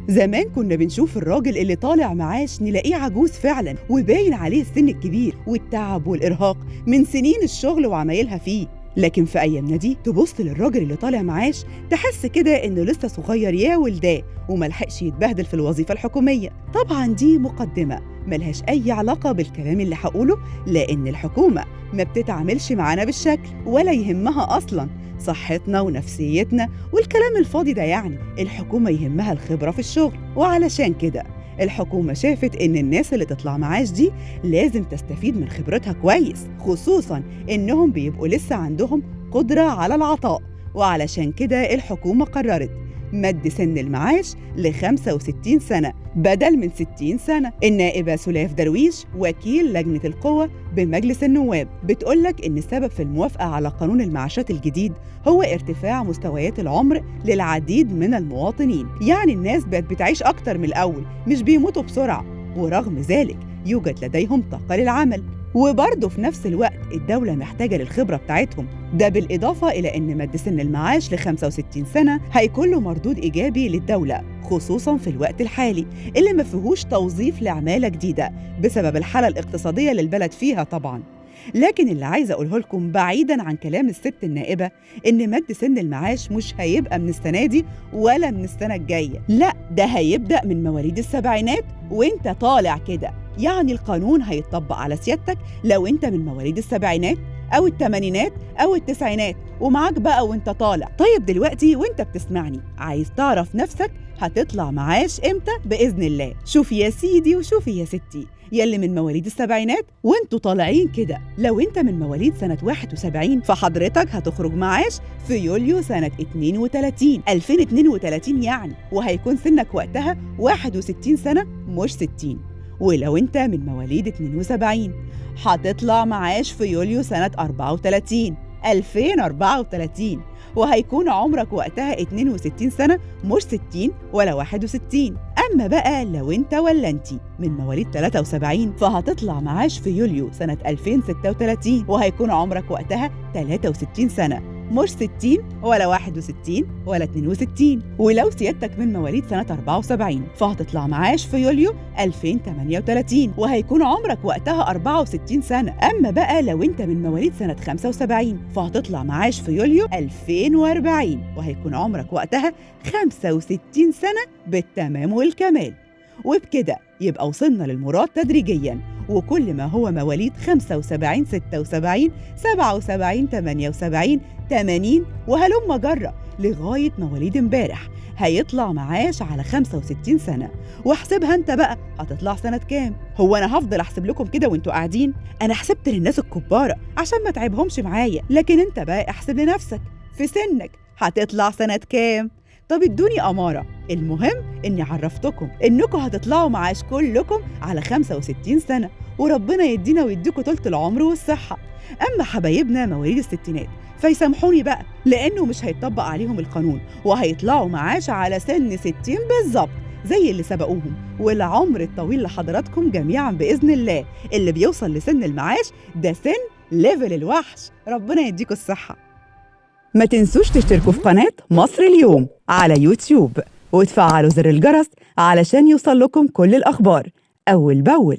زمان كنا بنشوف الراجل اللي طالع معاش نلاقيه عجوز فعلا وباين عليه السن الكبير والتعب والإرهاق من سنين الشغل وعمايلها فيه. لكن في أيامنا دي تبص للراجل اللي طالع معاش تحس كده إنه لسه صغير يا ولداه وملحقش يتبهدل في الوظيفة الحكومية. طبعا دي مقدمة ملهاش أي علاقة بالكلام اللي هقوله، لأن الحكومة ما بتتعاملش معانا بالشكل ولا يهمها أصلاً صحتنا ونفسيتنا والكلام الفاضي ده. يعني الحكومة يهمها الخبرة في الشغل، وعلشان كده الحكومة شافت إن الناس اللي تطلع معاش دي لازم تستفيد من خبرتها كويس، خصوصاً إنهم بيبقوا لسه عندهم قدرة على العطاء. وعلشان كده الحكومة قررت مد سن المعاش ل 65 سنة بدل من 60 سنة. النائبة سلاف درويش وكيل لجنة القوى بمجلس النواب بتقولك إن السبب في الموافقة على قانون المعاشات الجديد هو ارتفاع مستويات العمر للعديد من المواطنين. يعني الناس بقت بتعيش أكتر من الأول، مش بيموتوا بسرعة، ورغم ذلك يوجد لديهم طاقة للعمل، وبرضه في نفس الوقت الدولة محتاجة للخبرة بتاعتهم. ده بالإضافة إلى أن مد سن المعاش ل 65 سنة هيكون له مردود إيجابي للدولة، خصوصاً في الوقت الحالي اللي ما فيهوش توظيف لعمالة جديدة بسبب الحالة الاقتصادية للبلد فيها طبعاً. لكن اللي عايزة أقوله لكم بعيداً عن كلام الست النائبة إن مد سن المعاش مش هيبقى من السنة دي ولا من السنة الجاية، لا ده هيبدأ من مواليد السبعينات وإنت طالع كده. يعني القانون هيتطبق على سيادتك لو إنت من مواليد السبعينات أو الثمانينات أو التسعينات ومعاك بقى وإنت طالع. طيب دلوقتي وإنت بتسمعني عايز تعرف نفسك هتطلع معاش إمتى بإذن الله؟ شوف يا سيدي وشوفي يا ستي يلي من مواليد السبعينات وانتوا طالعين كده، لو انت من مواليد سنة 71 فحضرتك هتخرج معاش في يوليو سنة 32 2032 يعني، وهيكون سنك وقتها 61 سنة مش 60. ولو انت من مواليد 72 هتطلع معاش في يوليو سنة 34 2034 وهيكون عمرك وقتها 62 سنة مش 60 ولا 61. أما بقى لو انت ولا انتي من مواليد 73 فهتطلع معاش في يوليو سنة 2036 وهيكون عمرك وقتها 63 سنة مش 60 ولا 61 ولا 62. ولو سيادتك من مواليد سنة 74 فهتطلع معاش في يوليو 2038 وهيكون عمرك وقتها 64 سنة. أما بقى لو انت من مواليد سنة 75 فهتطلع معاش في يوليو 2040 وهيكون عمرك وقتها 65 سنة بالتمام والكمال. وبكده يبقى وصلنا للمراد تدريجياً، وكل ما هو مواليد 75 76 77 78 80 وهلم جرة لغاية مواليد امبارح هيطلع معاش على 65 سنة. واحسبها انت بقى هتطلع سنة كام؟ هو انا هفضل احسب لكم كده وانتوا قاعدين؟ انا حسبت للناس الكبارة عشان ما تعبهمش معايا، لكن انت بقى احسب لنفسك في سنك هتطلع سنة كام؟ طب ادوني أمارة. المهم إني عرفتكم إنكم هتطلعوا معاش كلكم على 65 سنة، وربنا يدينا ويديكوا طولة العمر والصحة. أما حبايبنا مواليد الستينات فيسامحوني بقى لأنه مش هيطبق عليهم القانون وهيطلعوا معاش على سن 60 بالظبط زي اللي سبقوهم. والعمر الطويل لحضراتكم جميعا بإذن الله. اللي بيوصل لسن المعاش ده سن ليفل الوحش، ربنا يديكوا الصحة. ما تنسوش تشتركوا في قناة مصر اليوم على يوتيوب وتفعلوا زر الجرس علشان يوصل لكم كل الأخبار أول بأول.